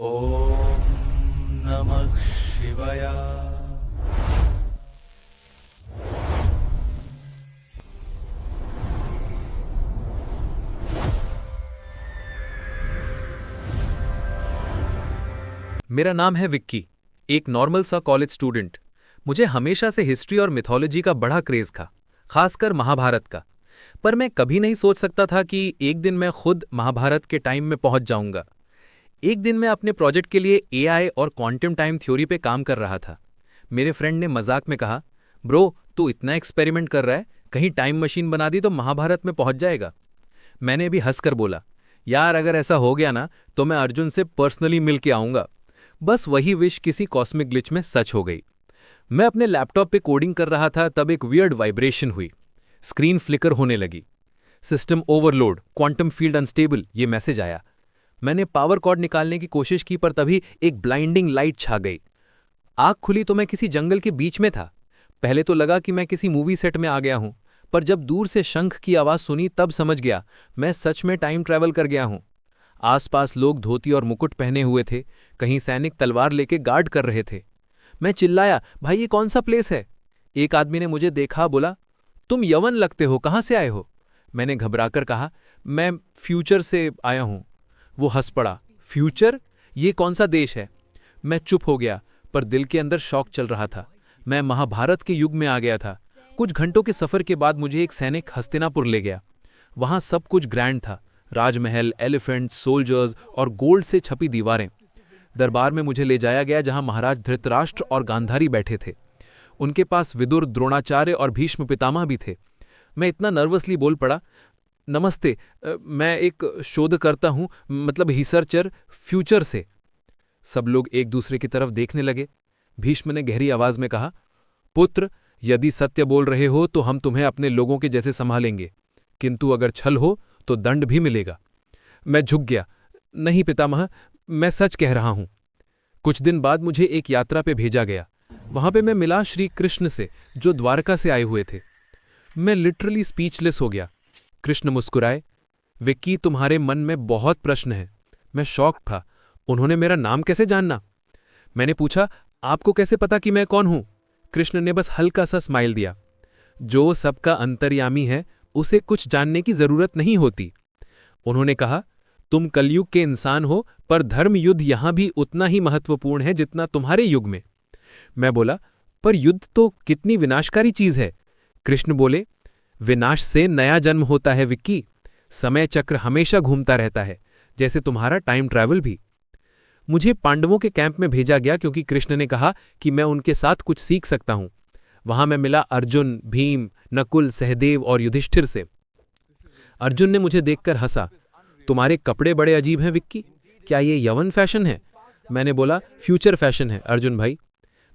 ओम नमः शिवाय। मेरा नाम है विक्की, एक नॉर्मल सा कॉलेज स्टूडेंट। मुझे हमेशा से हिस्ट्री और मिथोलॉजी का बड़ा क्रेज था, खासकर महाभारत का। पर मैं कभी नहीं सोच सकता था कि एक दिन मैं खुद महाभारत के टाइम में पहुंच जाऊंगा। एक दिन मैं अपने प्रोजेक्ट के लिए एआई और क्वांटम टाइम थ्योरी पे काम कर रहा था। मेरे फ्रेंड ने मजाक में कहा, ब्रो तू इतना एक्सपेरिमेंट कर रहा है, कहीं टाइम मशीन बना दी तो महाभारत में पहुंच जाएगा। मैंने भी हंसकर बोला, यार अगर ऐसा हो गया ना तो मैं अर्जुन से पर्सनली मिल के आऊंगा। बस वही विश किसी कॉस्मिक ग्लिच में सच हो गई। मैं अपने लैपटॉप पे कोडिंग कर रहा था, तब एक वियर्ड वाइब्रेशन हुई। स्क्रीन फ्लिकर होने लगी। System overload, quantum field unstable, ये मैसेज आया। मैंने पावर कॉर्ड निकालने की कोशिश की, पर तभी एक ब्लाइंडिंग लाइट छा गई। आँख खुली तो मैं किसी जंगल के बीच में था। पहले तो लगा कि मैं किसी मूवी सेट में आ गया हूं, पर जब दूर से शंख की आवाज सुनी तब समझ गया मैं सच में टाइम ट्रैवल कर गया हूं। आसपास लोग धोती और मुकुट पहने हुए थे, कहीं सैनिक तलवार लेके गार्ड कर रहे थे। मैं चिल्लाया, भाई ये कौन सा प्लेस है? एक आदमी ने मुझे देखा, बोला, तुम यवन लगते हो, कहां से आए हो? मैंने घबराकर कहा, मैं फ्यूचर से आया हूं। वो हंस पड़ा, फ्यूचर? ये कौन सा देश है? मैं चुप हो गया, पर दिल के अंदर शौक चल रहा था। मैं महाभारत के युग में आ गया था। कुछ घंटों के सफर के बाद मुझे एक सैनिक हस्तिनापुर ले गया। वहां सब कुछ ग्रैंड था, राजमहल, एलिफेंट्स, सोल्जर्स और गोल्ड से छपी दीवारें। दरबार में मुझे ले जाया गया जहां महाराज धृतराष्ट्र और गांधारी बैठे थे। उनके पास विदुर, द्रोणाचार्य और भीष्म पितामह भी थे। मैं इतना नर्वसली बोल पड़ा, नमस्ते, मैं एक शोधकर्ता हूं, मतलब रिसर्चर, फ्यूचर से। सब लोग एक दूसरे की तरफ देखने लगे। भीष्म ने गहरी आवाज में कहा, पुत्र, यदि सत्य बोल रहे हो तो हम तुम्हें अपने लोगों के जैसे संभालेंगे, किंतु अगर छल हो तो दंड भी मिलेगा। मैं झुक गया, नहीं पितामह, मैं सच कह रहा हूं। कुछ दिन बाद मुझे एक यात्रा पे भेजा गया। वहां पे मैं मिला श्री कृष्ण से, जो द्वारका से आए हुए थे। मैं लिटरली स्पीचलेस हो गया। कृष्ण मुस्कुराए, विक्की तुम्हारे मन में बहुत प्रश्न हैं। मैं शॉक था। उन्होंने मेरा नाम कैसे जानना? मैंने पूछा, आपको कैसे पता कि मैं कौन हूं? कृष्ण ने बस हल्का सा स्माइल दिया, जो सबका अंतर्यामी है उसे कुछ जानने की जरूरत नहीं होती। उन्होंने कहा, तुम कलयुग के इंसान हो, पर धर्म युद्ध यहां भी उतना ही महत्वपूर्ण है जितना तुम्हारे युग में। मैं बोला, पर युद्ध तो कितनी विनाशकारी चीज है। कृष्ण बोले, विनाश से नया जन्म होता है विक्की। समय चक्र हमेशा घूमता रहता है, जैसे तुम्हारा टाइम ट्रैवल भी। मुझे पांडवों के कैंप में भेजा गया क्योंकि कृष्ण ने कहा कि मैं उनके साथ कुछ सीख सकता हूं। वहां मैं मिला अर्जुन, भीम, नकुल, सहदेव और युधिष्ठिर से। अर्जुन ने मुझे देखकर हंसा, तुम्हारे कपड़े बड़े अजीब हैं विक्की, क्या ये यवन फैशन है? मैंने बोला, फ्यूचर फैशन है अर्जुन भाई।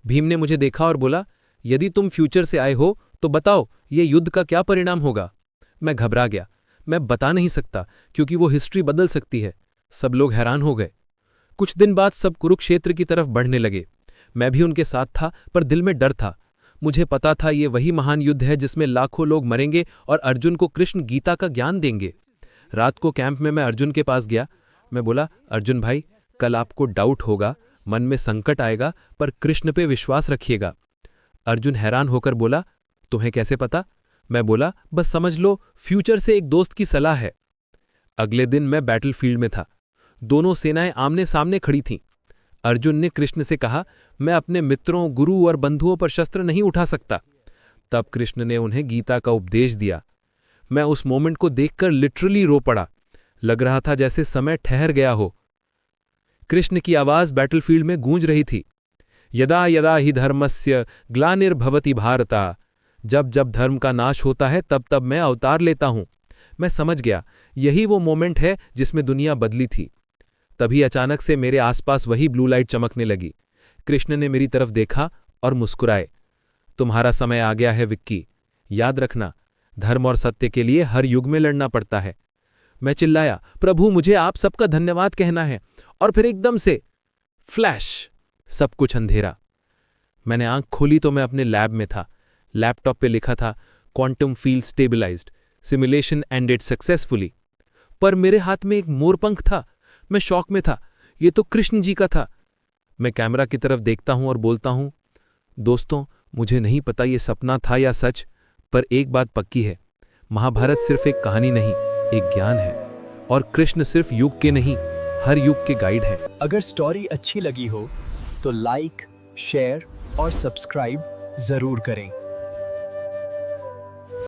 भीम ने मुझे देखा और बोला, यदि तुम फ्यूचर से आए हो तो बताओ ये युद्ध का क्या परिणाम होगा? मैं घबरा गया। मैं बता नहीं सकता क्योंकि वो हिस्ट्री बदल सकती है। सब लोग हैरान हो गए। कुछ दिन बाद सब कुरुक्षेत्र की तरफ बढ़ने लगे। मैं भी उनके साथ था, पर दिल में डर था। मुझे पता था ये वही महान युद्ध है जिसमें लाखों लोग मरेंगे और अर्जुन को कृष्ण गीता का ज्ञान देंगे। रात को कैंप में मैं अर्जुन के पास गया। मैं बोला, अर्जुन भाई, कल आपको डाउट होगा, मन में संकट आएगा, पर कृष्ण पे विश्वास रखिएगा। अर्जुन हैरान होकर बोला, तुम्हें कैसे पता? मैं बोला, बस समझ लो, फ्यूचर से एक दोस्त की सलाह है। अगले दिन मैं बैटलफील्ड में था। दोनों सेनाएं आमने सामने खड़ी थीं। अर्जुन ने कृष्ण से कहा, मैं अपने मित्रों, गुरु और बंधुओं पर शस्त्र नहीं उठा सकता। तब कृष्ण ने उन्हें गीता का उपदेश दिया। मैं उस मोमेंट को देखकर लिटरली रो पड़ा। लग रहा था जैसे समय ठहर गया हो। कृष्ण की आवाज बैटलफील्ड में गूंज रही थी, यदा यदा ही धर्मस्य ग्लानिर्भवति भारता। जब जब धर्म का नाश होता है तब तब मैं अवतार लेता हूं। मैं समझ गया, यही वो मोमेंट है जिसमें दुनिया बदली थी। तभी अचानक से मेरे आसपास वही ब्लू लाइट चमकने लगी। कृष्ण ने मेरी तरफ देखा और मुस्कुराए, तुम्हारा समय आ गया है विक्की। याद रखना, धर्म और सत्य के लिए हर युग में लड़ना पड़ता है। मैं चिल्लाया, प्रभु मुझे आप सबका धन्यवाद कहना है। और फिर एकदम से फ्लैश, सब कुछ अंधेरा। मैंने आंख खोली तो मैं अपने लैब में था। लैपटॉप पे लिखा था, quantum field stabilized, simulation ended successfully. पर मेरे हाथ में एक मोरपंख था। मैं शॉक में था। ये तो कृष्ण जी का था। मैं कैमरा की तरफ देखता हूं और बोलता हूं, दोस्तों, मुझे नहीं पता ये सपना था या सच, पर एक बात पक्की है, महाभारत सिर्फ एक कहानी नहीं, एक ज्ञान है। और कृष्ण सिर्फ युग के नहीं, हर युग के गाइड हैं। अगर स्टोरी अच्छी लगी हो तो लाइक, शेयर और सब्सक्राइब जरूर करें।